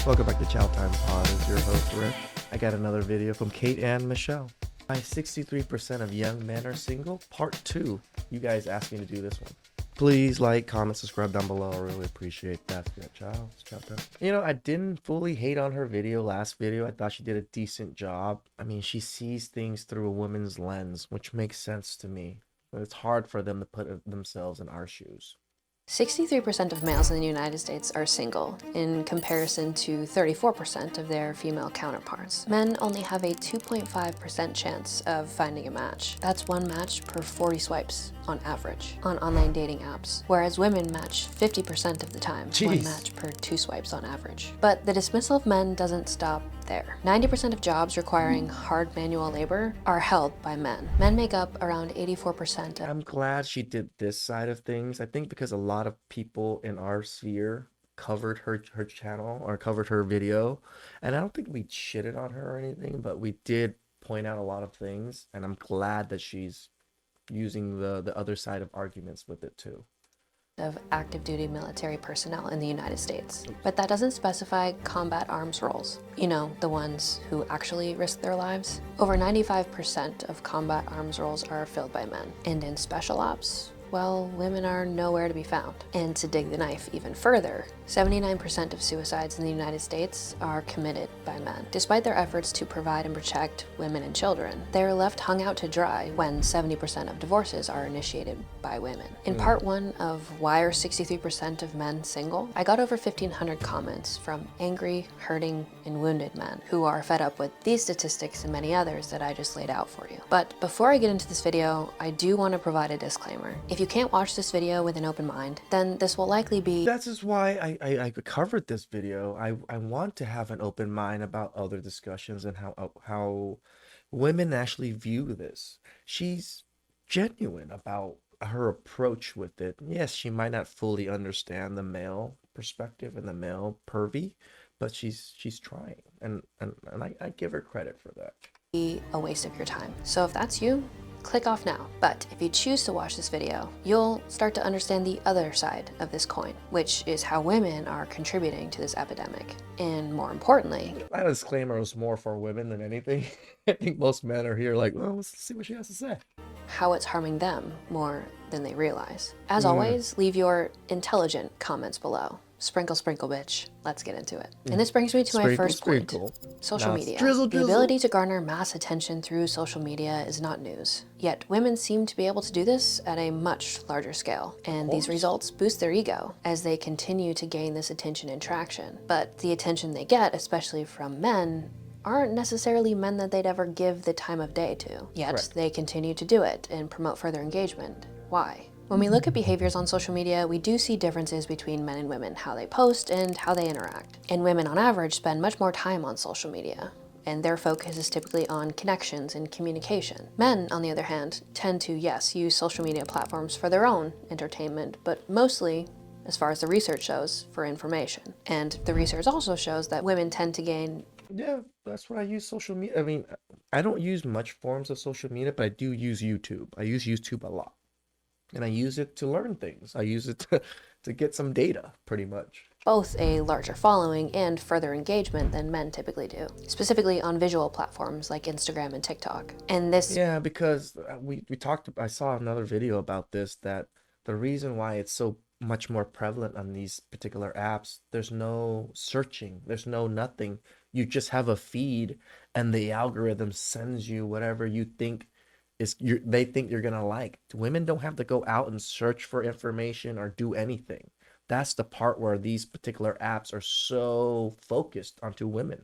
Welcome back to TheChowTimePod. It's your host, Rick. I got another video from Kate and Michelle. Why 63% of young men are single? Part 2. You guys asked me to do this one. Please like, comment, subscribe down below. I really appreciate that. Yeah, ciao. Ciao, ciao. You know, I didn't fully hate on her last video. I thought she did a decent job. I mean, she sees things through a woman's lens, which makes sense to me. But it's hard for them to put themselves in our shoes. 63% of males in the United States are single, in comparison to 34% of their female counterparts. Men only have a 2.5% chance of finding a match. That's one match per 40 swipes on average on online dating apps, whereas women match 50% of the time, one match per 2 swipes on average. But the dismissal of men doesn't stop there. 90% of jobs requiring hard manual labor are held by men. Men make up around 84%. I'm glad she did this side of things. I think because a lot of people in our sphere covered her channel or covered her video, and I don't think we shitted on her or anything, but we did point out a lot of things, and I'm glad that she's using the other side of arguments with it too. Of active duty military personnel in the United States. But that doesn't specify combat arms roles. You know, the ones who actually risk their lives. Over 95% of combat arms roles are filled by men. And in special ops, well, women are nowhere to be found. And to dig the knife even further, 79% of suicides in the United States are committed by men. Despite their efforts to provide and protect women and children, they're left hung out to dry when 70% of divorces are initiated by women. In part 1 of Why Are 63% of Men Single?, I got over 1,500 comments from angry, hurting, and wounded men who are fed up with these statistics and many others that I just laid out for you. But before I get into this video, I do want to provide a disclaimer. If you can't watch this video with an open mind, then this will likely be... That's just why I covered this video. I want to have an open mind about other discussions and how women actually view this. She's genuine about her approach with it. Yes, she might not fully understand the male perspective and the male pervy, but she's trying, and I give her credit for that. Be a waste of your time. So if that's you, click off now. But if you choose to watch this video, you'll start to understand the other side of this coin, which is how women are contributing to this epidemic. And more importantly, that disclaimer was more for women than anything. I think most men are here like, well, let's see what she has to say. How it's harming them more than they realize. As always, leave your intelligent comments below. Sprinkle, sprinkle, bitch. Let's get into it. And this brings me to my first point. Social media. Drizzle. The ability to garner mass attention through social media is not news. Yet women seem to be able to do this at a much larger scale. And these results boost their ego as they continue to gain this attention and traction. But the attention they get, especially from men, aren't necessarily men that they'd ever give the time of day to. Yet they continue to do it and promote further engagement. Why? When we look at behaviors on social media, we do see differences between men and women, how they post and how they interact. And women on average spend much more time on social media, and their focus is typically on connections and communication. Men, on the other hand, tend to, yes, use social media platforms for their own entertainment, but mostly, as far as the research shows, for information. And the research also shows that women tend to gain... Yeah, that's what I use social media. I mean, I don't use much forms of social media, but I do use YouTube. I use YouTube a lot. And I use it to learn things. I use it to get some data, pretty much. Both a larger following and further engagement than men typically do, specifically on visual platforms like Instagram and TikTok. And this... Yeah, because we talked, I saw another video about this, that the reason why it's so much more prevalent on these particular apps, there's no searching, there's no nothing. You just have a feed and the algorithm sends you whatever you think they think you're gonna like. Women don't have to go out and search for information or do anything. That's the part where these particular apps are so focused onto women.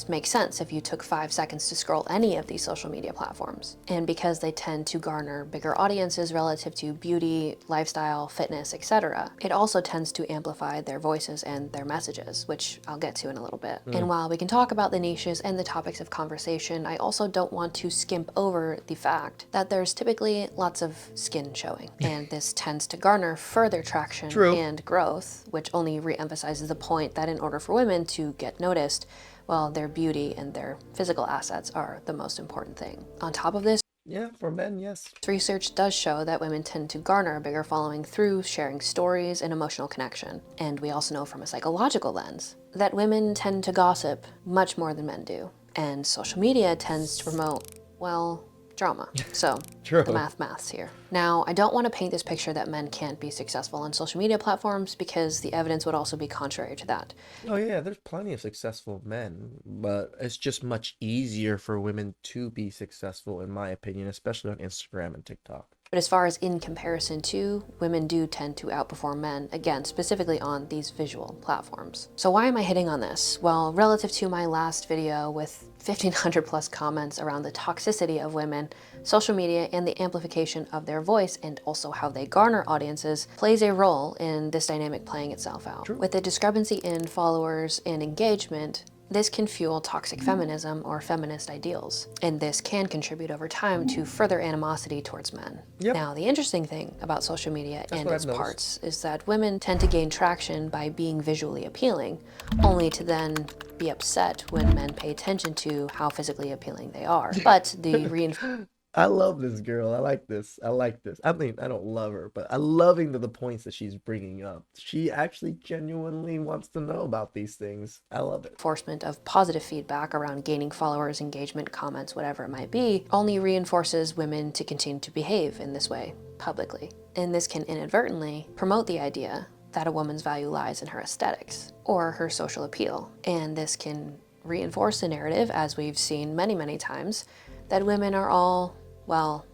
Makes sense if you took 5 seconds to scroll any of these social media platforms. And because they tend to garner bigger audiences relative to beauty, lifestyle, fitness, etc., it also tends to amplify their voices and their messages, which I'll get to in a little bit. And while we can talk about the niches and the topics of conversation, I also don't want to skimp over the fact that there's typically lots of skin showing. And this tends to garner further traction and growth, which only re-emphasizes the point that in order for women to get noticed, well, their beauty and their physical assets are the most important thing. On top of this, Yeah, for men, yes. Research does show that women tend to garner a bigger following through sharing stories and emotional connection. And we also know from a psychological lens that women tend to gossip much more than men do. And social media tends to promote, well, drama. So the True. maths here. Now, I don't want to paint this picture that men can't be successful on social media platforms because the evidence would also be contrary to that. Oh yeah, there's plenty of successful men, but it's just much easier for women to be successful, in my opinion, especially on Instagram and TikTok. But as far as in comparison to, women do tend to outperform men, again, specifically on these visual platforms. So why am I hitting on this? Well, relative to my last video with 1,500 plus comments around the toxicity of women, social media and the amplification of their voice and also how they garner audiences plays a role in this dynamic playing itself out. True. With the discrepancy in followers and engagement, this can fuel toxic feminism or feminist ideals, and this can contribute over time to further animosity towards men. Yep, Now, the interesting thing about social media that's and what I've its noticed. parts is that women tend to gain traction by being visually appealing, only to then be upset when men pay attention to how physically appealing they are. But the I love this girl. I like this. I like this. I mean, I don't love her, but I'm loving the points that she's bringing up. She actually genuinely wants to know about these things. I love it. reinforcement of positive feedback around gaining followers, engagement, comments, whatever it might be, only reinforces women to continue to behave in this way publicly. And this can inadvertently promote the idea that a woman's value lies in her aesthetics or her social appeal. And this can reinforce the narrative, as we've seen many, many times, that women are all, well,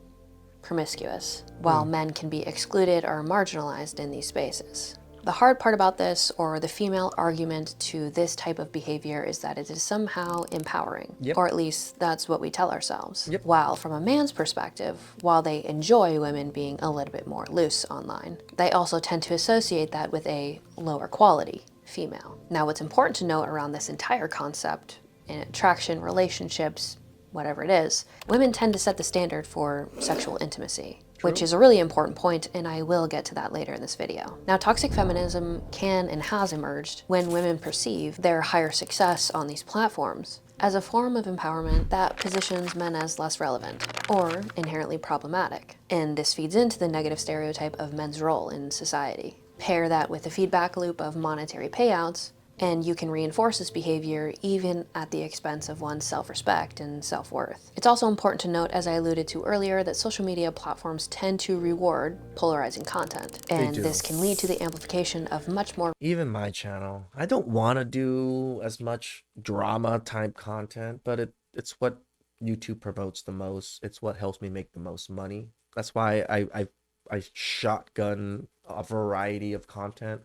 promiscuous, while men can be excluded or marginalized in these spaces. The hard part about this, or the female argument to this type of behavior, is that it is somehow empowering, Yep. or at least that's what we tell ourselves. Yep. While from a man's perspective, while they enjoy women being a little bit more loose online, they also tend to associate that with a lower quality female. Now, what's important to note around this entire concept in attraction, relationships, whatever it is, women tend to set the standard for sexual intimacy, which is a really important point, and I will get to that later in this video. Now, toxic feminism can and has emerged when women perceive their higher success on these platforms as a form of empowerment that positions men as less relevant or inherently problematic. And this feeds into the negative stereotype of men's role in society. Pair that with the feedback loop of monetary payouts, and you can reinforce this behavior even at the expense of one's self-respect and self-worth. It's also important to note, as I alluded to earlier, that social media platforms tend to reward polarizing content, and do. this can lead to the amplification of much more Even my channel, I don't want to do as much drama type content, but it's what YouTube promotes the most. It's what helps me make the most money. That's why I shotgun a variety of content.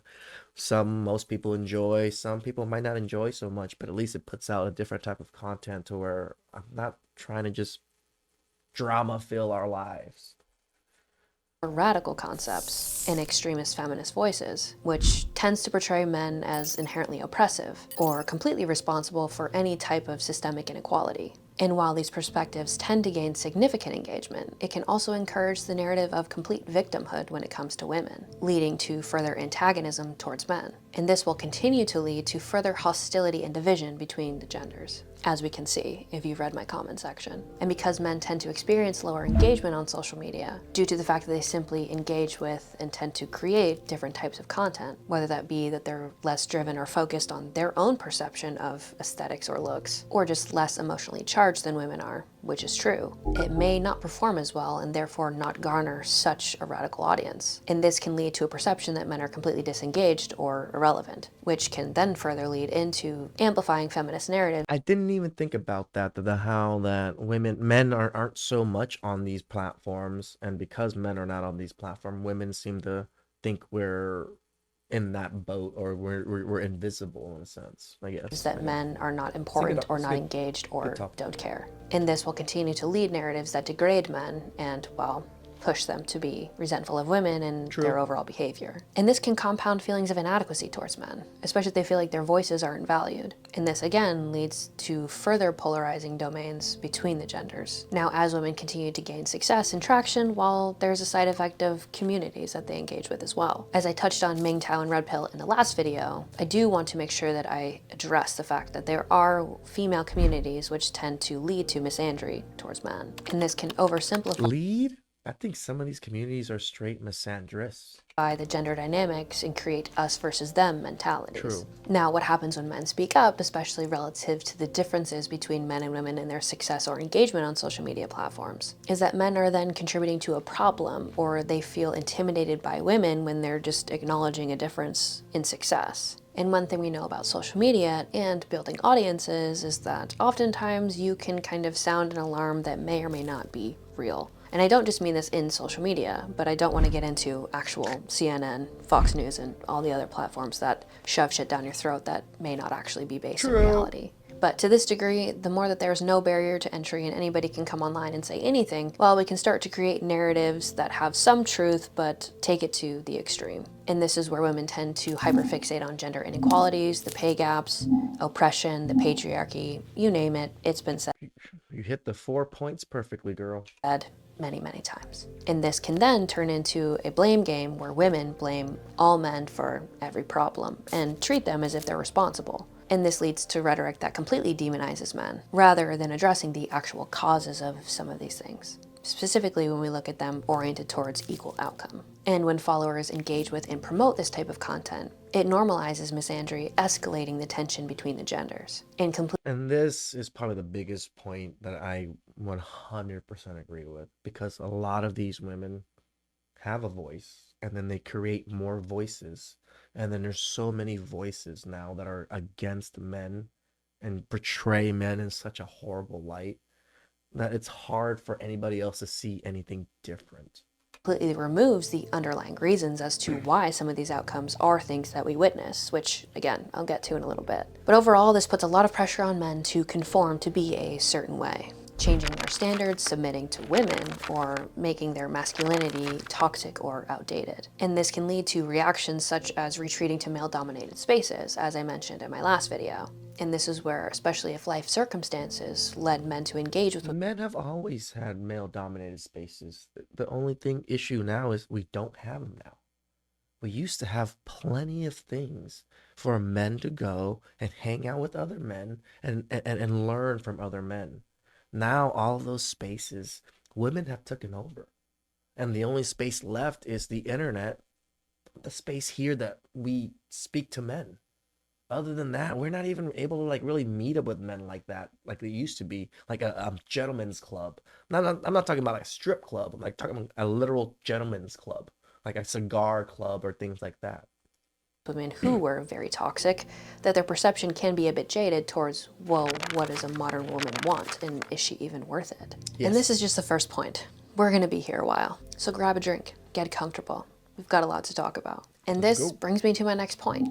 Some most people enjoy, some people might not enjoy so much, but at least it puts out a different type of content to where I'm not trying to just drama fill our lives. radical concepts and extremist feminist voices, which tends to portray men as inherently oppressive or completely responsible for any type of systemic inequality. And while these perspectives tend to gain significant engagement, it can also encourage the narrative of complete victimhood when it comes to women, leading to further antagonism towards men. And this will continue to lead to further hostility and division between the genders, as we can see if you've read my comment section. And because men tend to experience lower engagement on social media due to the fact that they simply engage with and tend to create different types of content, whether that be that they're less driven or focused on their own perception of aesthetics or looks, or just less emotionally charged than women are, which is true, it may not perform as well and therefore not garner such a radical audience. And this can lead to a perception that men are completely disengaged or irrelevant, which can then further lead into amplifying feminist narratives. I didn't even think about that, the how that men aren't so much on these platforms, and because men are not on these platforms, women seem to think we're in that boat, or we're invisible in a sense, I guess. That men are not important or not engaged or don't care. And this will continue to lead narratives that degrade men and, well, push them to be resentful of women and True. their overall behavior. And this can compound feelings of inadequacy towards men, especially if they feel like their voices aren't valued. And this again leads to further polarizing domains between the genders. Now, as women continue to gain success and traction, while there's a side effect of communities that they engage with as well. As I touched on MGTOW and Red Pill in the last video, I do want to make sure that I address the fact that there are female communities which tend to lead to misandry towards men. And this can oversimplify Lead? I think some of these communities are straight misandrous. the gender dynamics and create us versus them mentalities. True. Now, what happens when men speak up, especially relative to the differences between men and women in their success or engagement on social media platforms, is that men are then contributing to a problem, or they feel intimidated by women when they're just acknowledging a difference in success. And one thing we know about social media and building audiences is that oftentimes you can kind of sound an alarm that may or may not be real. And I don't just mean this in social media, but I don't want to get into actual CNN, Fox News, and all the other platforms that shove shit down your throat that may not actually be based in reality. But to this degree, the more that there's no barrier to entry and anybody can come online and say anything, well, we can start to create narratives that have some truth, but take it to the extreme. And this is where women tend to hyperfixate on gender inequalities, the pay gaps, oppression, the patriarchy, you name it, it's been said. You hit the 4 points perfectly, girl. Many, many times. And this can then turn into a blame game where women blame all men for every problem and treat them as if they're responsible. And this leads to rhetoric that completely demonizes men, rather than addressing the actual causes of some of these things, specifically when we look at them oriented towards equal outcome. And when followers engage with and promote this type of content, it normalizes misandry, escalating the tension between the genders. And this is probably the biggest point that I 100% agree with, because a lot of these women have a voice and then they create more voices. And then there's so many voices now that are against men and portray men in such a horrible light that it's hard for anybody else to see anything different. Completely removes the underlying reasons as to why some of these outcomes are things that we witness, which, again, I'll get to in a little bit. But overall, this puts a lot of pressure on men to conform to be a certain way, changing their standards, submitting to women, or making their masculinity toxic or outdated. And this can lead to reactions such as retreating to male-dominated spaces, as I mentioned in my last video. And this is where, especially if life circumstances led men to engage with Men have always had male-dominated spaces. The only issue now is we don't have them now. We used to have plenty of things for men to go and hang out with other men and learn from other men. Now all of those spaces, women have taken over. And the only space left is the internet, the space here that we speak to men. Other than that, we're not even able to like really meet up with men like that, like they used to be, like a gentleman's club. I'm not talking about like a strip club. I'm like talking about a literal gentleman's club, like a cigar club or things like that. Women who were very toxic, that their perception can be a bit jaded towards, well, what does a modern woman want, and is she even worth it? Yes. And this is just the first point. We're gonna be here a while, so grab a drink, get comfortable. We've got a lot to talk about. And this brings me to my next point,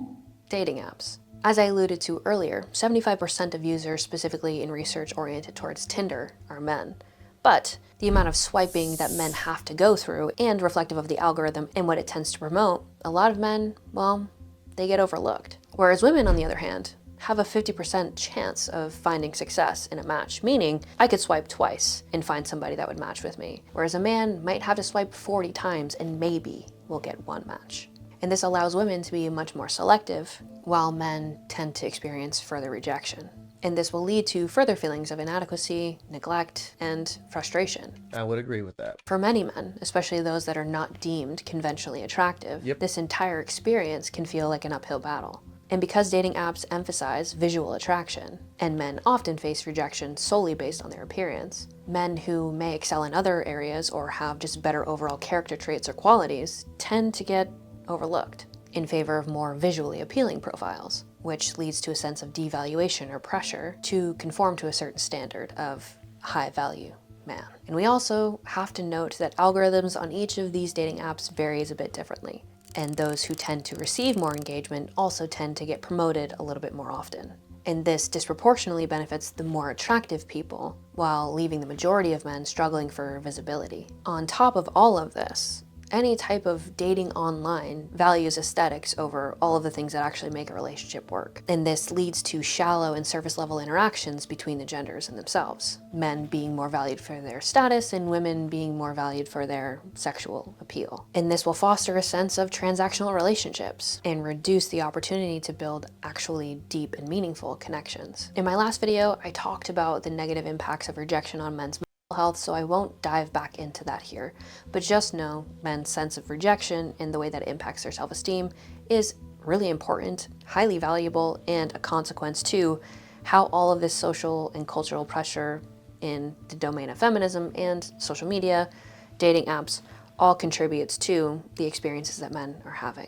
dating apps. As I alluded to earlier, 75% of users, specifically in research oriented towards Tinder, are men. But the amount of swiping that men have to go through, and reflective of the algorithm and what it tends to promote, a lot of men, well, they get overlooked. Whereas women, on the other hand, have a 50% chance of finding success in a match, meaning I could swipe twice and find somebody that would match with me. Whereas a man might have to swipe 40 times and maybe will get one match. And this allows women to be much more selective, while men tend to experience further rejection. And this will lead to further feelings of inadequacy, neglect, and frustration. I would agree with that. For many men, especially those that are not deemed conventionally attractive, this entire experience can feel like an uphill battle. And because dating apps emphasize visual attraction, and men often face rejection solely based on their appearance, men who may excel in other areas or have just better overall character traits or qualities tend to get overlooked in favor of more visually appealing profiles, which leads to a sense of devaluation or pressure to conform to a certain standard of high value man. And we also have to note that algorithms on each of these dating apps varies a bit differently, and those who tend to receive more engagement also tend to get promoted a little bit more often. And this disproportionately benefits the more attractive people, while leaving the majority of men struggling for visibility. On top of all of this, any type of dating online values aesthetics over all of the things that actually make a relationship work. And this leads to shallow and surface level interactions between the genders and themselves. Men being more valued for their status and women being more valued for their sexual appeal. And this will foster a sense of transactional relationships and reduce the opportunity to build actually deep and meaningful connections. In my last video, I talked about the negative impacts of rejection on men's health, so I won't dive back into that here, but just know men's sense of rejection and the way that it impacts their self-esteem is really important, highly valuable, and a consequence to how all of this social and cultural pressure in the domain of feminism and social media, dating apps, all contributes to the experiences that men are having,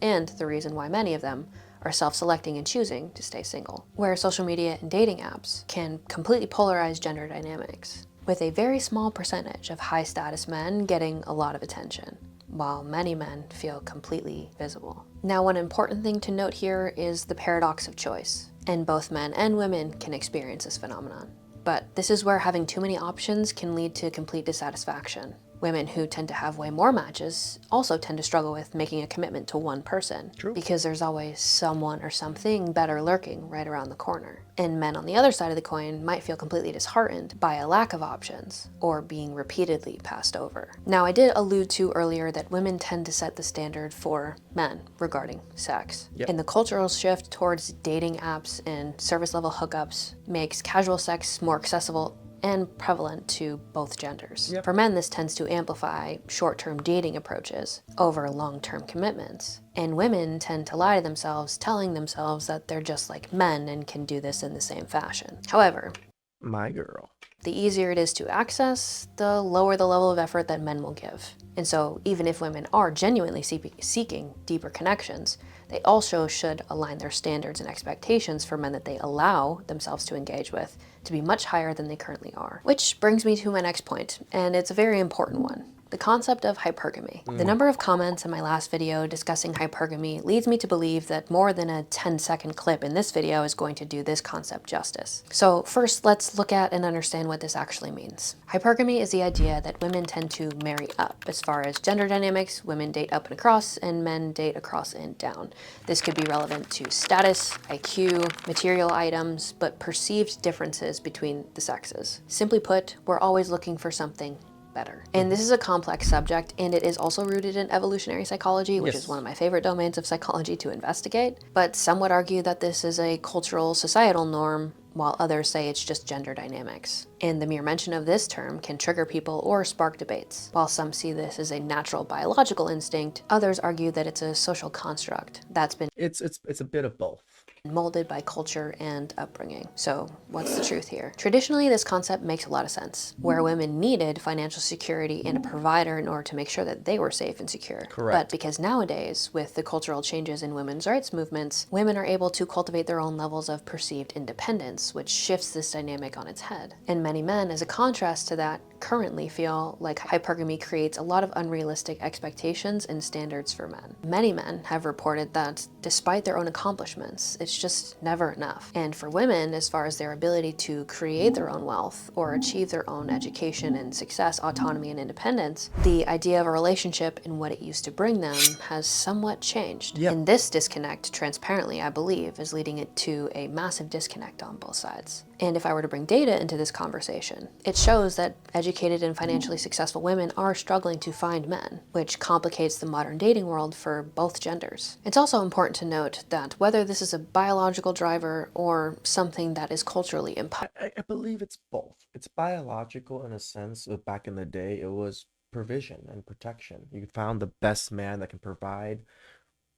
and the reason why many of them are self-selecting and choosing to stay single. Where social media and dating apps can completely polarize gender dynamics, with a very small percentage of high-status men getting a lot of attention, while many men feel completely visible. Now, one important thing to note here is the paradox of choice, and both men and women can experience this phenomenon. But this is where having too many options can lead to complete dissatisfaction. Women who tend to have way more matches also tend to struggle with making a commitment to one person. True. Because there's always someone or something better lurking right around the corner. And men on the other side of the coin might feel completely disheartened by a lack of options or being repeatedly passed over. Now, I did allude to earlier that women tend to set the standard for men regarding sex. Yep. And the cultural shift towards dating apps and service level hookups makes casual sex more accessible and prevalent to both genders. Yep. For men, this tends to amplify short-term dating approaches over long-term commitments. And women tend to lie to themselves, telling themselves that they're just like men and can do this in the same fashion. However, My girl. the easier it is to access, the lower the level of effort that men will give. And so even if women are genuinely seeking deeper connections, they also should align their standards and expectations for men that they allow themselves to engage with to be much higher than they currently are. Which brings me to my next point, and it's a very important one. The concept of hypergamy. The number of comments in my last video discussing hypergamy leads me to believe that more than a 10-second clip in this video is going to do this concept justice. So first, let's look at and understand what this actually means. Hypergamy is the idea that women tend to marry up. As far as gender dynamics, women date up and across, and men date across and down. This could be relevant to status, IQ, material items, but perceived differences between the sexes. Simply put, we're always looking for something better. And this is a complex subject, and it is also rooted in evolutionary psychology, which is one of my favorite domains of psychology to investigate. But some would argue that this is a cultural, societal norm, while others say it's just gender dynamics. And the mere mention of this term can trigger people or spark debates. While some see this as a natural biological instinct, others argue that it's a social construct that's been It's a bit of both. molded by culture and upbringing. So what's the truth here? Traditionally, this concept makes a lot of sense, where women needed financial security and a provider in order to make sure that they were safe and secure. Correct. But because nowadays, with the cultural changes in women's rights movements, women are able to cultivate their own levels of perceived independence, which shifts this dynamic on its head. And many men, as a contrast to that, currently feel like hypergamy creates a lot of unrealistic expectations and standards for men. Many men have reported that despite their own accomplishments, it's just never enough. And for women, as far as their ability to create their own wealth or achieve their own education and success, autonomy and independence, the idea of a relationship and what it used to bring them has somewhat changed. Yep. And this disconnect, transparently, I believe, is leading it to a massive disconnect on both sides. And if I were to bring data into this conversation, it shows that educated and financially successful women are struggling to find men, which complicates the modern dating world for both genders. It's also important to note that whether this is a biological driver or something that is culturally imposed, I believe it's both. It's biological in a sense. Back in the day, it was provision and protection. You found the best man that can provide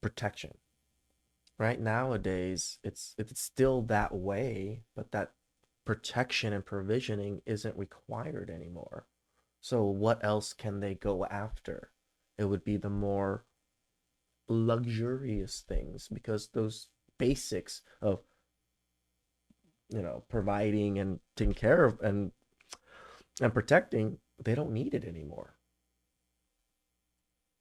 protection. Right nowadays, it's still that way, but that protection and provisioning isn't required anymore. So what else can they go after? It would be the more luxurious things because those basics of providing and taking care of and protecting, they don't need it anymore.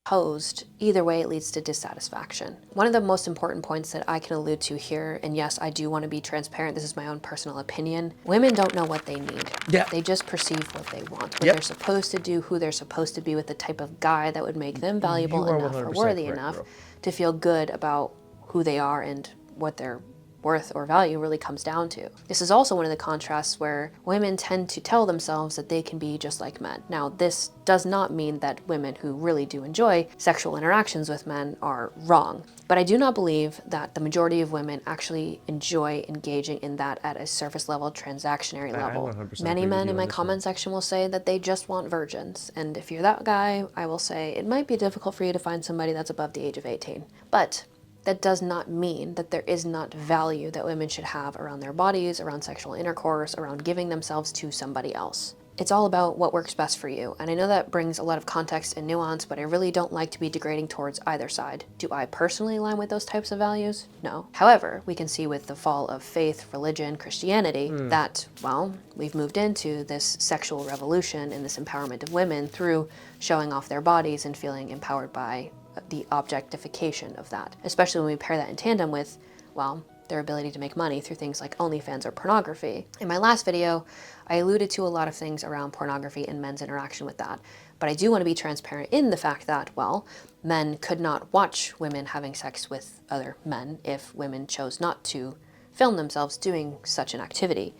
posed, either way it leads to dissatisfaction. One of the most important points that I can allude to here, and yes, I do want to be transparent, this is my own personal opinion, women don't know what they need. Yeah. They just perceive what they want, what Yep. they're supposed to do, who they're supposed to be with, the type of guy that would make them valuable You are enough or 100% worthy correct, enough bro. to feel good about who they are and what their worth or value really comes down to. This is also one of the contrasts where women tend to tell themselves that they can be just like men. Now, this does not mean that women who really do enjoy sexual interactions with men are wrong, but I do not believe that the majority of women actually enjoy engaging in that at a surface level, transactionary I level. 100% Many agree with men you in on my this one. comment section will say that they just want virgins, and if you're that guy, I will say it might be difficult for you to find somebody that's above the age of 18. But that does not mean that there is not value that women should have around their bodies, around sexual intercourse, around giving themselves to somebody else. It's all about what works best for you, and I know that brings a lot of context and nuance, but I really don't like to be degrading towards either side. Do I personally align with those types of values? No. However, we can see with the fall of faith, religion, Christianity, that, well, we've moved into this sexual revolution and this empowerment of women through showing off their bodies and feeling empowered by the objectification of that, especially when we pair that in tandem with, well, their ability to make money through things like OnlyFans or pornography. In my last video, I alluded to a lot of things around pornography and men's interaction with that, but I do want to be transparent in the fact that, well, men could not watch women having sex with other men if women chose not to film themselves doing such an activity.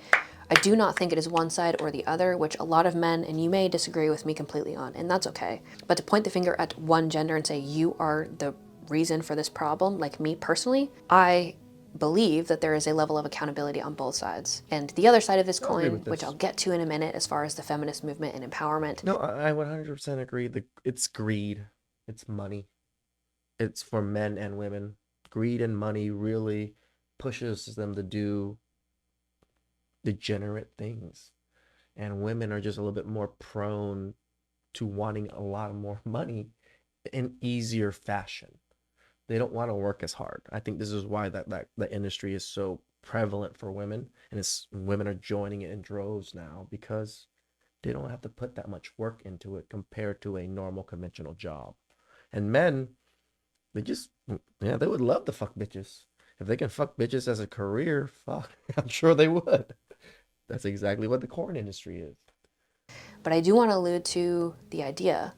I do not think it is one side or the other, which a lot of men, and you may disagree with me completely on, and that's okay. But to point the finger at one gender and say you are the reason for this problem, like me personally, I believe that there is a level of accountability on both sides. And the other side of this I agree coin, with which this. I'll get to in a minute as far as the feminist movement and empowerment. No, I 100% agree. It's greed. It's money. It's for men and women. Greed and money really pushes them to do degenerate things. And women are just a little bit more prone to wanting a lot more money in easier fashion. They don't want to work as hard. I think this is why that the industry is so prevalent for women, and it's women are joining it in droves now because they don't have to put that much work into it compared to a normal conventional job. And men, they just yeah, they would love to fuck bitches. If they can fuck bitches as a career, fuck, I'm sure they would. That's exactly what the corn industry is. But I do want to allude to the idea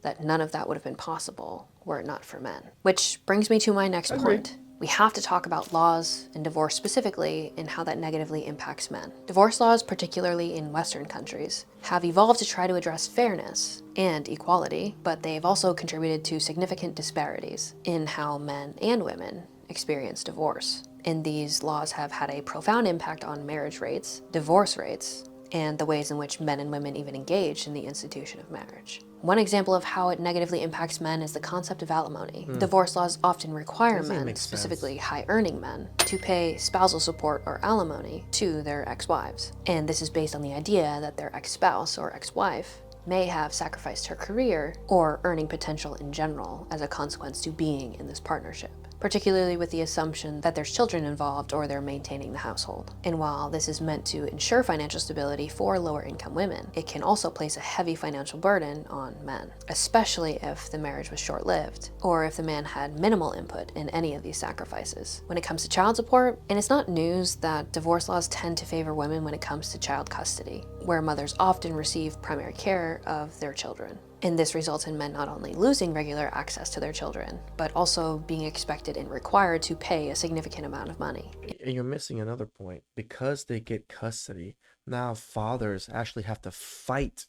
that none of that would have been possible were it not for men. Which brings me to my next I agree. point. We have to talk about laws and divorce specifically and how that negatively impacts men. Divorce laws, particularly in Western countries, have evolved to try to address fairness and equality, but they've also contributed to significant disparities in how men and women experience divorce. And these laws have had a profound impact on marriage rates, divorce rates, and the ways in which men and women even engage in the institution of marriage. One example of how it negatively impacts men is the concept of alimony. Divorce laws often require Doesn't even men, make specifically sense. high-earning men, to pay spousal support or alimony to their ex-wives. And this is based on the idea that their ex-spouse or ex-wife may have sacrificed her career or earning potential in general as a consequence to being in this partnership, particularly with the assumption that there's children involved or they're maintaining the household. And while this is meant to ensure financial stability for lower income women, it can also place a heavy financial burden on men, especially if the marriage was short-lived or if the man had minimal input in any of these sacrifices. When it comes to child support, and it's not news that divorce laws tend to favor women when it comes to child custody, where mothers often receive primary care of their children. And this results in men not only losing regular access to their children, but also being expected and required to pay a significant amount of money. And you're missing another point. Because they get custody, now fathers actually have to fight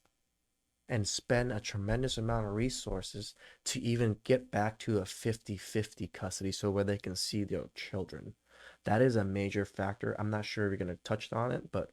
and spend a tremendous amount of resources to even get back to a 50-50 custody so where they can see their children. That is a major factor. I'm not sure if you're going to touch on it, but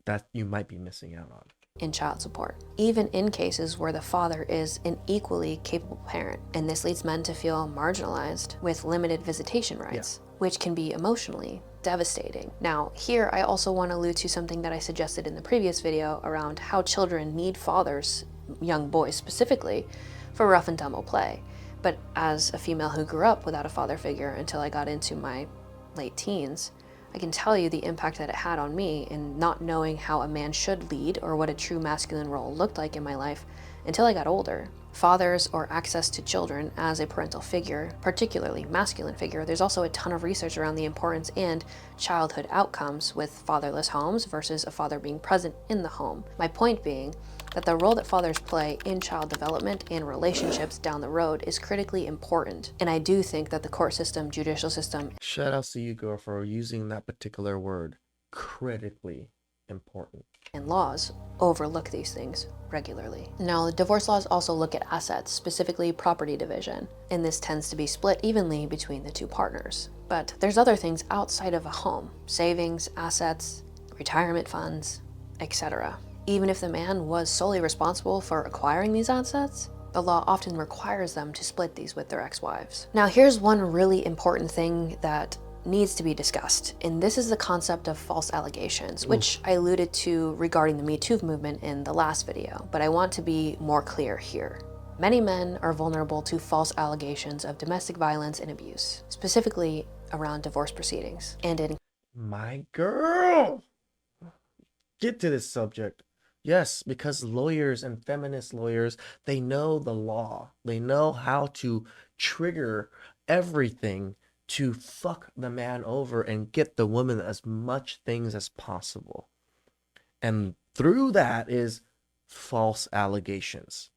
that you might be missing out on. In child support, even in cases where the father is an equally capable parent. And this leads men to feel marginalized with limited visitation rights, which can be emotionally devastating. Now, here I also want to allude to something that I suggested in the previous video around how children need fathers, young boys specifically, for rough and tumble play. But as a female who grew up without a father figure until I got into my late teens, I can tell you the impact that it had on me in not knowing how a man should lead or what a true masculine role looked like in my life Until I got older, fathers or access to children as a parental figure, particularly masculine figure, there's also a ton of research around the importance and childhood outcomes with fatherless homes versus a father being present in the home. My point being that the role that fathers play in child development and relationships down the road is critically important. And I do think that the court system, judicial system, Shout outs to you, girl, for using that particular word. Critically important. and laws overlook these things regularly. Now, the divorce laws also look at assets, specifically property division, and this tends to be split evenly between the two partners. But there's other things outside of a home: savings, assets, retirement funds, etc. Even if the man was solely responsible for acquiring these assets, the law often requires them to split these with their ex-wives. Now, here's one really important thing that needs to be discussed, and this is the concept of false allegations, which I alluded to regarding the Me Too movement in the last video, but I want to be more clear here. Many men are vulnerable to false allegations of domestic violence and abuse, specifically around divorce proceedings. And in My girl! Get to this subject. Yes, because lawyers and feminist lawyers, they know the law. They know how to trigger everything to fuck the man over and get the woman as much things as possible. And through that is false allegations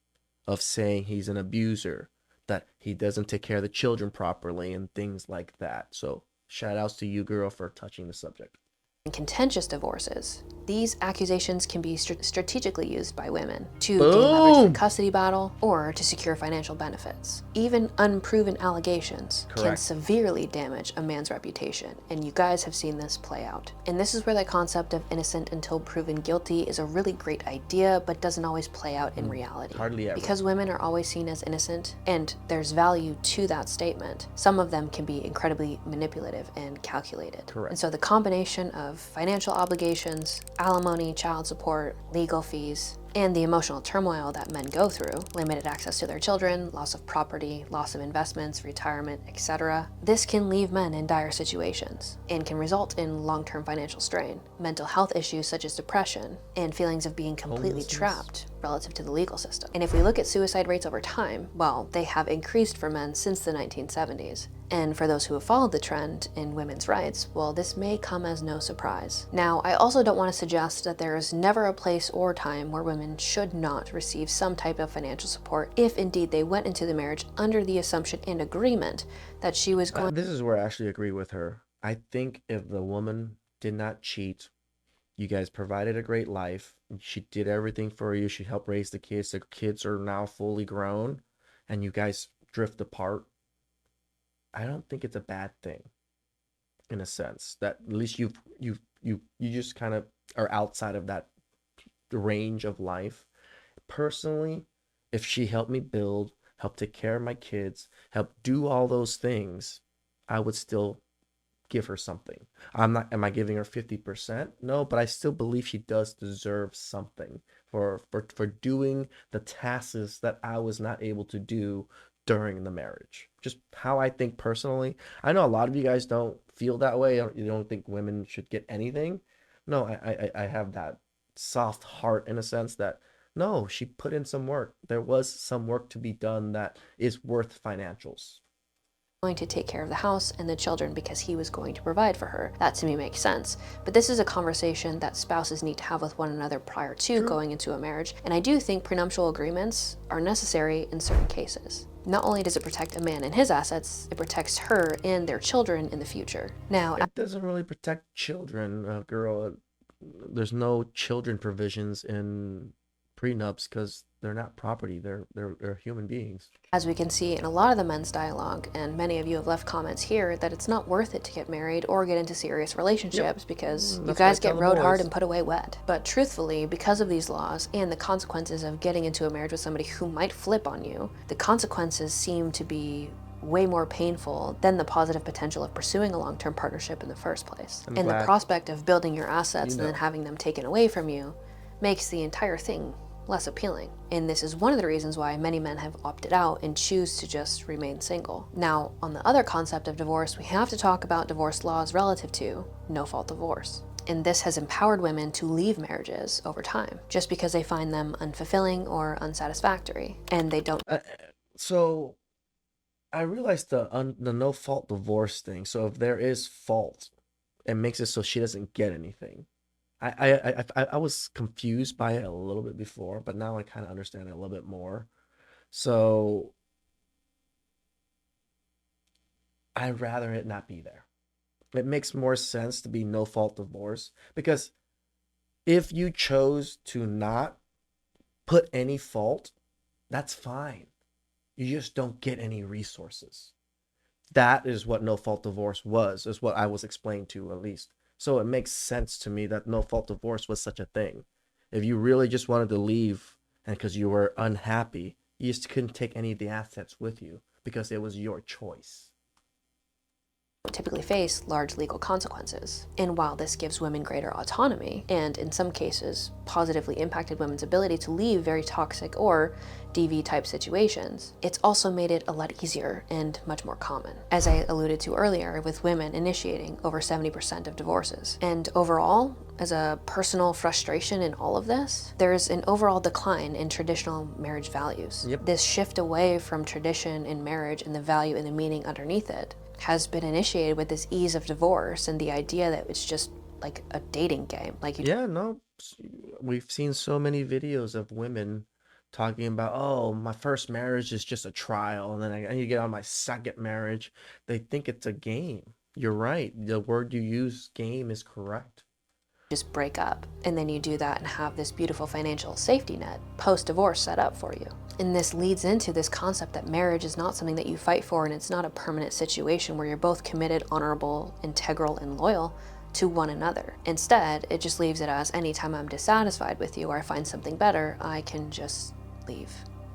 of saying he's an abuser, that he doesn't take care of the children properly, and things like that. So shout outs to you, girl, for touching the subject. contentious divorces, these accusations can be strategically used by women to gain leverage in a custody battle or to secure financial benefits. Even unproven allegations can severely damage a man's reputation, and you guys have seen this play out. And this is where the concept of innocent until proven guilty is a really great idea, but doesn't always play out in reality. Hardly ever. Because women are always seen as innocent, and there's value to that statement, some of them can be incredibly manipulative and calculated. Correct. And so the combination of financial obligations, alimony, child support, legal fees, and the emotional turmoil that men go through, limited access to their children, loss of property, loss of investments, retirement, etc. This can leave men in dire situations and can result in long-term financial strain, mental health issues such as depression, and feelings of being completely trapped relative to the legal system. And if we look at suicide rates over time, well, they have increased for men since the 1970s. And for those who have followed the trend in women's rights, well, this may come as no surprise. Now, I also don't want to suggest that there is never a place or time where women should not receive some type of financial support if indeed they went into the marriage under the assumption and agreement that she was going This is where I actually agree with her. I think if the woman did not cheat, you guys provided a great life, she did everything for you, she helped raise the kids are now fully grown, and you guys drift apart, I don't think it's a bad thing, in a sense that at least you just kind of are outside of that range of life. Personally, if she helped me build, help take care of my kids, help do all those things, I would still give her something. Am I giving her 50%? No, but I still believe she does deserve something for doing the tasks that I was not able to do during the marriage. Just how I think personally. I know a lot of you guys don't feel that way. You don't think women should get anything. No, I have that soft heart in a sense that no, she put in some work. There was some work to be done that is worth financials. to take care of the house and the children because he was going to provide for her. That to me makes sense. But this is a conversation that spouses need to have with one another prior to going into a marriage. And I do think prenuptial agreements are necessary in certain cases. Not only does it protect a man and his assets, it protects her and their children in the future. Now, it doesn't really protect children, girl. There's no children provisions in prenups because they're not property. They're human beings. As we can see in a lot of the men's dialogue, and many of you have left comments here, that it's not worth it to get married or get into serious relationships because you guys get rode hard and put away wet. But truthfully, because of these laws and the consequences of getting into a marriage with somebody who might flip on you, the consequences seem to be way more painful than the positive potential of pursuing a long-term partnership in the first place. And the prospect of building your assets and then having them taken away from you makes the entire thing less appealing. And this is one of the reasons why many men have opted out and choose to just remain single. Now, on the other concept of divorce, we have to talk about divorce laws relative to no-fault divorce. And this has empowered women to leave marriages over time just because they find them unfulfilling or unsatisfactory. And they don't Uh, so I realized the no fault divorce thing. So if there is fault, it makes it so she doesn't get anything. I was confused by it a little bit before, but now I kind of understand it a little bit more. So I'd rather it not be there. It makes more sense to be no fault divorce because if you chose to not put any fault, that's fine. You just don't get any resources. That is what no fault divorce was, is what I was explained to at least. So it makes sense to me that no fault divorce was such a thing. If you really just wanted to leave and because you were unhappy, you just couldn't take any of the assets with you because it was your choice. typically face large legal consequences. And while this gives women greater autonomy, and in some cases positively impacted women's ability to leave very toxic or DV type situations, it's also made it a lot easier and much more common. As I alluded to earlier, with women initiating over 70% of divorces. And overall, as a personal frustration in all of this, there's an overall decline in traditional marriage values. Yep. This shift away from tradition in marriage and the value and the meaning underneath it has been initiated with this ease of divorce and the idea that it's just like a dating game. Like you Yeah, no, we've seen so many videos of women talking about, oh, my first marriage is just a trial, and then I need to get on my second marriage. They think it's a game. You're right. The word you use, game, is correct. just break up, and then you do that and have this beautiful financial safety net post-divorce set up for you. And this leads into this concept that marriage is not something that you fight for, and it's not a permanent situation where you're both committed, honorable, integral, and loyal to one another. Instead, it just leaves it as anytime I'm dissatisfied with you or I find something better, I can just leave.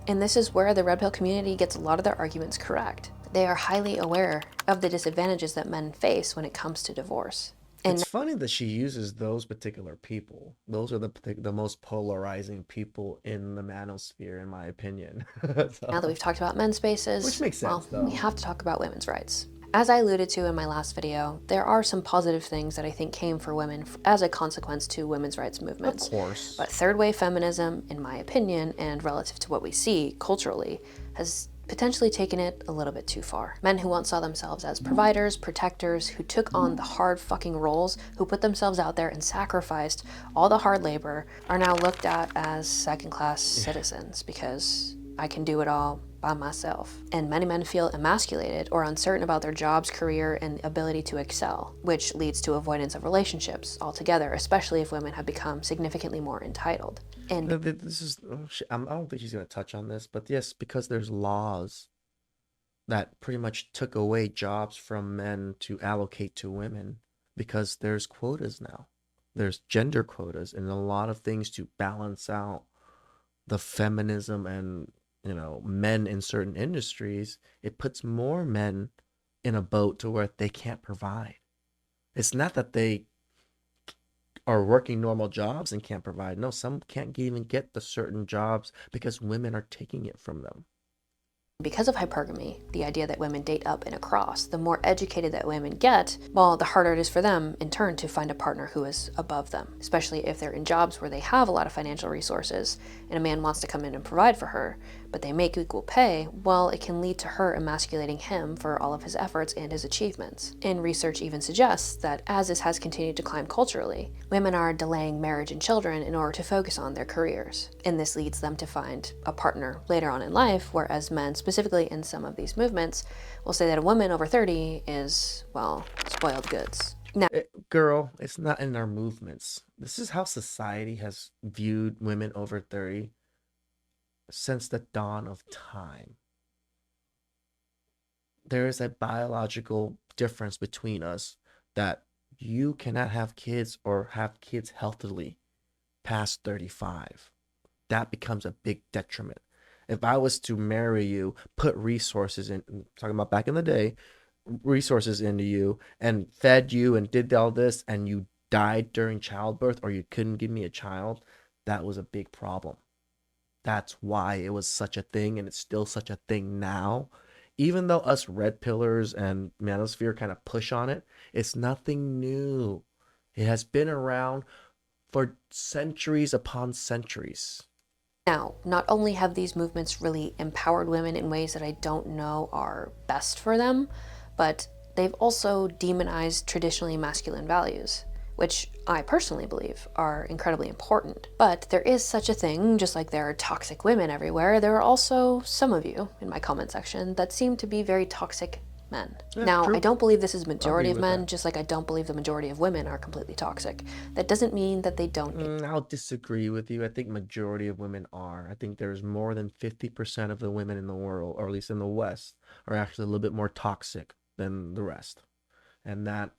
And this is where the red pill community gets a lot of their arguments correct. They are highly aware of the disadvantages that men face when it comes to divorce. And It's funny that she uses those particular people. Those are the most polarizing people in the manosphere, in my opinion. now that So, we've talked about men's which spaces, makes well, sense, we though. have to talk about women's rights. As I alluded to in my last video, there are some positive things that I think came for women as a consequence to women's rights Of movements. course. But third wave feminism, in my opinion, and relative to what we see culturally, has potentially taken it a little bit too far. Men who once saw themselves as providers, protectors, who took on the hard fucking roles, who put themselves out there and sacrificed all the hard labor, are now looked at as second-class citizens because I can do it all by myself. And many men feel emasculated or uncertain about their jobs, career, and ability to excel, which leads to avoidance of relationships altogether, especially if women have become significantly more entitled. And This is, oh, I don't think she's going to touch on this, but yes, because there's laws that pretty much took away jobs from men to allocate to women because there's quotas now. There's gender quotas and a lot of things to balance out the feminism and, men in certain industries. It puts more men in a boat to where they can't provide. It's not that they are working normal jobs and can't provide. No, some can't even get the certain jobs because women are taking it from them. because of hypergamy, the idea that women date up and across, the more educated that women get, well, the harder it is for them, in turn, to find a partner who is above them, especially if they're in jobs where they have a lot of financial resources and a man wants to come in and provide for her, but they make equal pay, well, it can lead to her emasculating him for all of his efforts and his achievements. And research even suggests that as this has continued to climb culturally, women are delaying marriage and children in order to focus on their careers. And this leads them to find a partner later on in life, whereas men, specifically in some of these movements, will say that a woman over 30 is, well, spoiled goods. Now, Girl, it's not in our movements. This is how society has viewed women over 30 since the dawn of time. There is a biological difference between us that you cannot have kids or have kids healthily past 35. That becomes a big detriment. If I was to marry you, put resources in, talking about back in the day, resources into you and fed you and did all this and you died during childbirth or you couldn't give me a child, that was a big problem. That's why it was such a thing and it's still such a thing now. Even though us red pillars and manosphere kind of push on it, it's nothing new. It has been around for centuries upon centuries. Now, not only have these movements really empowered women in ways that I don't know are best for them, but they've also demonized traditionally masculine values, which I personally believe are incredibly important. But there is such a thing, just like there are toxic women everywhere, there are also some of you in my comment section that seem to be very toxic men. Yeah, Now, I true. don't believe this is the I'll majority agree of with men, that. just like I don't believe the majority of women are completely toxic. That doesn't mean that they don't. I'll disagree with you. I think majority of women are. I think there's more than 50% of the women in the world, or at least in the West, are actually a little bit more toxic than the rest. And that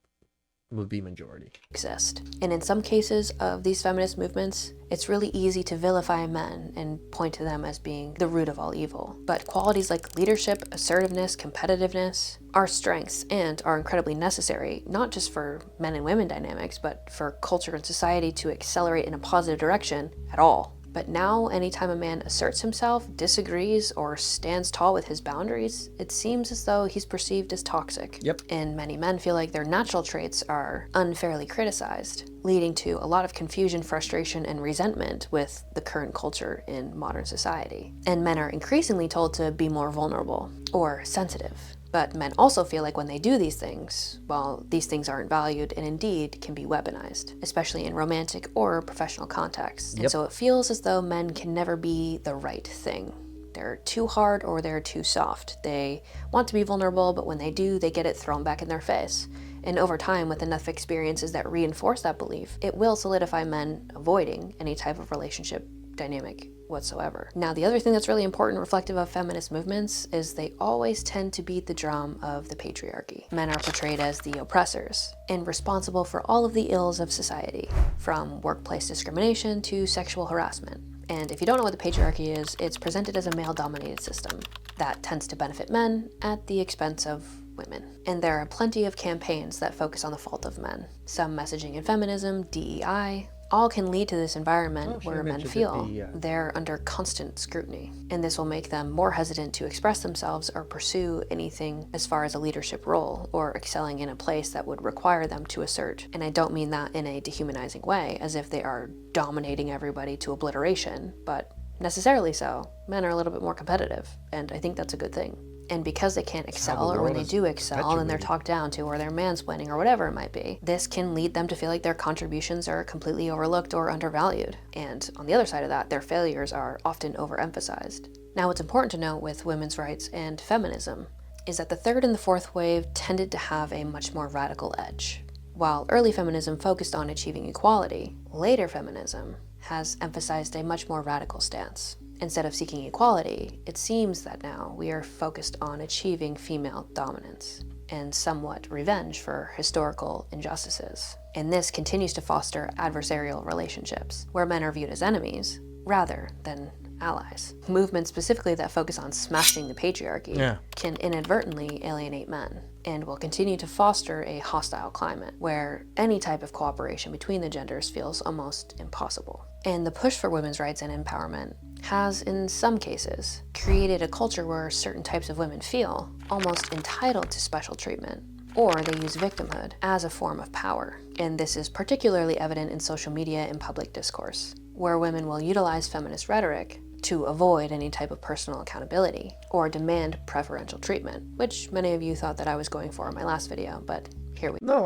would be majority. Exist. And in some cases of these feminist movements, it's really easy to vilify men and point to them as being the root of all evil. But qualities like leadership, assertiveness, competitiveness are strengths and are incredibly necessary, not just for men and women dynamics, but for culture and society to accelerate in a positive direction at all. But now, anytime a man asserts himself, disagrees, or stands tall with his boundaries, it seems as though he's perceived as toxic. Yep. And many men feel like their natural traits are unfairly criticized, leading to a lot of confusion, frustration, and resentment with the current culture in modern society. And men are increasingly told to be more vulnerable or sensitive. But men also feel like when they do these things, well, these things aren't valued and indeed can be weaponized, especially in romantic or professional contexts. And so it feels as though men can never be the right thing. They're too hard or they're too soft. They want to be vulnerable, but when they do, they get it thrown back in their face. And over time, with enough experiences that reinforce that belief, it will solidify men avoiding any type of relationship dynamic whatsoever. Now, the other thing that's really important, reflective of feminist movements, is they always tend to beat the drum of the patriarchy. Men are portrayed as the oppressors and responsible for all of the ills of society, from workplace discrimination to sexual harassment. And if you don't know what the patriarchy is, it's presented as a male-dominated system that tends to benefit men at the expense of women. And there are plenty of campaigns that focus on the fault of men. Some messaging in feminism, DEI, all can lead to this environment where men feel they're under constant scrutiny. And this will make them more hesitant to express themselves or pursue anything as far as a leadership role or excelling in a place that would require them to assert. And I don't mean that in a dehumanizing way, as if they are dominating everybody to obliteration, but necessarily so. Men are a little bit more competitive, and I think that's a good thing. And because they can't excel, or when they do excel, then they're talked down to, or they're mansplaining, or whatever it might be, this can lead them to feel like their contributions are completely overlooked or undervalued. And on the other side of that, their failures are often overemphasized. Now, what's important to note with women's rights and feminism is that the third and the fourth wave tended to have a much more radical edge. While early feminism focused on achieving equality, later feminism has emphasized a much more radical stance. Instead of seeking equality, it seems that now we are focused on achieving female dominance and somewhat revenge for historical injustices. And this continues to foster adversarial relationships, where men are viewed as enemies rather than allies. Movements specifically that focus on smashing the patriarchy can inadvertently alienate men and will continue to foster a hostile climate where any type of cooperation between the genders feels almost impossible. And the push for women's rights and empowerment has, in some cases, created a culture where certain types of women feel almost entitled to special treatment, or they use victimhood as a form of power. And this is particularly evident in social media and public discourse, where women will utilize feminist rhetoric to avoid any type of personal accountability or demand preferential treatment, which many of you thought that I was going for in my last video, but here we go. No,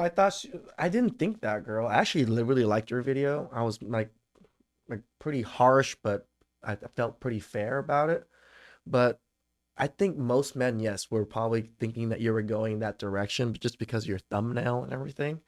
I didn't think that, girl. I actually really liked your video. I was like pretty harsh, but I felt pretty fair about it. But I think most men, yes, were probably thinking that you were going that direction, but just because of your thumbnail and everything.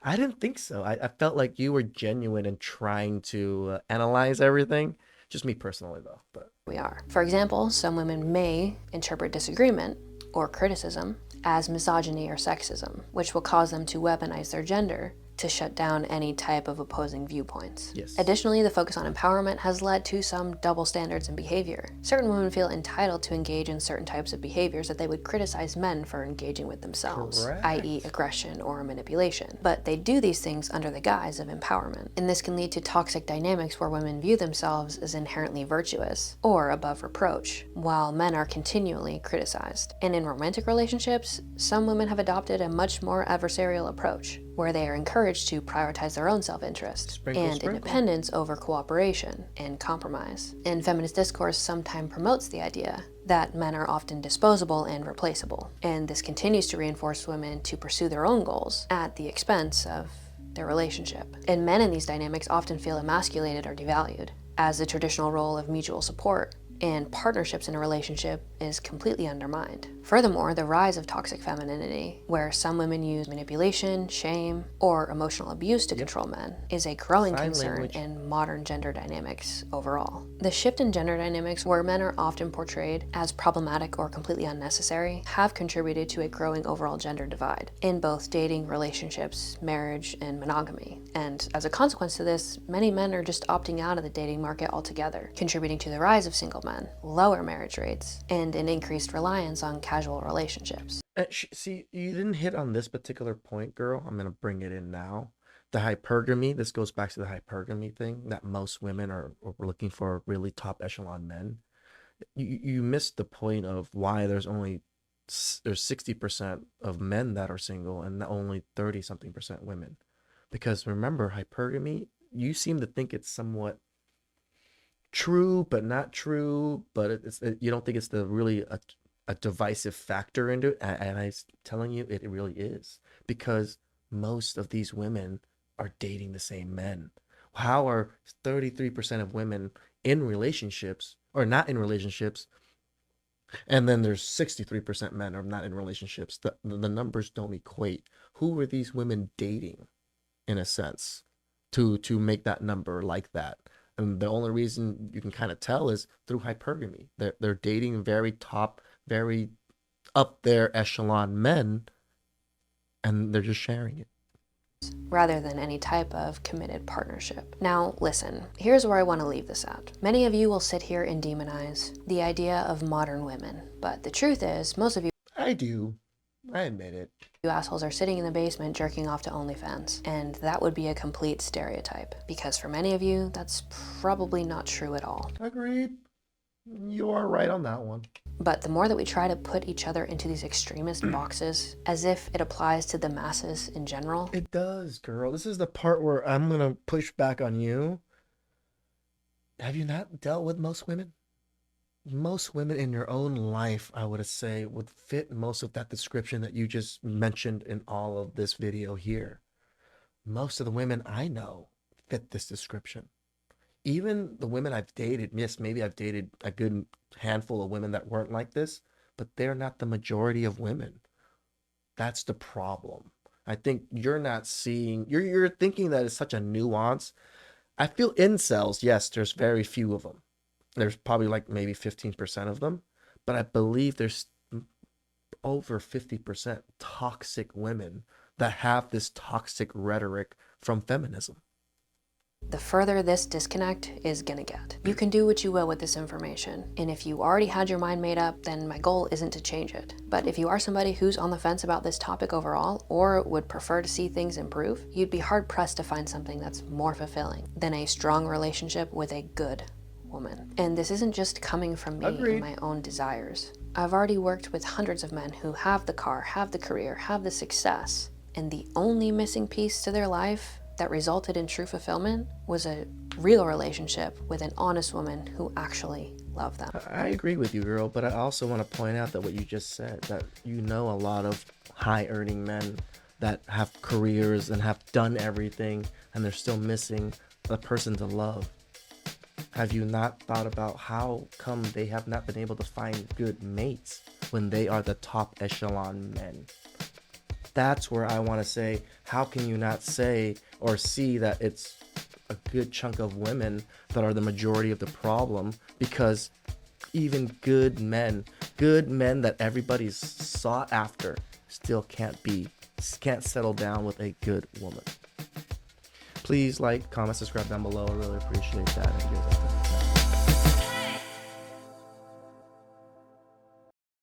I didn't think so. I felt like you were genuine and trying to analyze everything. Just me personally, though. But we are. For example, some women may interpret disagreement or criticism as misogyny or sexism, which will cause them to weaponize their gender to shut down any type of opposing viewpoints. Yes. Additionally, the focus on empowerment has led to some double standards in behavior. Certain women feel entitled to engage in certain types of behaviors that they would criticize men for engaging with themselves, i.e. aggression or manipulation. But they do these things under the guise of empowerment. And this can lead to toxic dynamics where women view themselves as inherently virtuous or above reproach, while men are continually criticized. And in romantic relationships, some women have adopted a much more adversarial approach, where they are encouraged to prioritize their own self-interest Sprinkle, and sprinkle. independence over cooperation and compromise. And feminist discourse sometimes promotes the idea that men are often disposable and replaceable, and this continues to reinforce women to pursue their own goals at the expense of their relationship. And men in these dynamics often feel emasculated or devalued, as the traditional role of mutual support and partnerships in a relationship is completely undermined. Furthermore, the rise of toxic femininity, where some women use manipulation, shame, or emotional abuse to control men, is a growing Sign concern language. in modern gender dynamics overall. The shift in gender dynamics, where men are often portrayed as problematic or completely unnecessary, have contributed to a growing overall gender divide in both dating, relationships, marriage, and monogamy. And as a consequence to this, many men are just opting out of the dating market altogether, contributing to the rise of single men, lower marriage rates, and an increased reliance on casual relationships. See, you didn't hit on this particular point, girl. I'm gonna bring it in now. The hypergamy. This goes back to the hypergamy thing that most women are looking for really top echelon men. You missed the point of why there's 60% of men that are single and only 30 something percent women. Because remember, hypergamy, you seem to think it's somewhat true but not true, but you don't think it's the really a divisive factor into it, and I'm telling you it really is, because most of these women are dating the same men. How are 33% of women in relationships or not in relationships, and then there's 63% men are not in relationships? The numbers don't equate. Who are these women dating, in a sense, to make that number like that? And the only reason you can kind of tell is through hypergamy. They're dating very top, very up there echelon men, and they're just sharing it. Rather than any type of committed partnership. Now, listen, here's where I want to leave this at. Many of you will sit here and demonize the idea of modern women, but the truth is, most of you I do. I admit it. assholes are sitting in the basement jerking off to OnlyFans, and that would be a complete stereotype, because for many of you, that's probably not true at all. Agreed. You are right on that one. But the more that we try to put each other into these extremist boxes, as if it applies to the masses in general. It does, girl. This is the part where I'm going to push back on you. Have you not dealt with most women? Most women in your own life, I would say, would fit most of that description that you just mentioned in all of this video here. Most of the women I know fit this description. Even the women I've dated, yes, maybe I've dated a good handful of women that weren't like this, but they're not the majority of women. That's the problem. I think you're not seeing, you're thinking that it's such a nuance. I feel incels, yes, there's very few of them. There's probably like maybe 15% of them, but I believe there's over 50% toxic women that have this toxic rhetoric from feminism. The further this disconnect is gonna get. You can do what you will with this information, and if you already had your mind made up, then my goal isn't to change it. But if you are somebody who's on the fence about this topic overall, or would prefer to see things improve, you'd be hard-pressed to find something that's more fulfilling than a strong relationship with a good woman. And this isn't just coming from me Agreed. and my own desires. I've already worked with hundreds of men who have the car, have the career, have the success, and the only missing piece to their life that resulted in true fulfillment was a real relationship with an honest woman who actually loved them. I agree with you, girl, but I also want to point out that what you just said, that you know a lot of high-earning men that have careers and have done everything, and they're still missing the person to love. Have you not thought about how come they have not been able to find good mates when they are the top echelon men? That's where I want to say, how can you not say or see that it's a good chunk of women that are the majority of the problem? Because even good men that everybody's sought after, still can't settle down with a good woman. Please like, comment, subscribe down below. I really appreciate that. And here's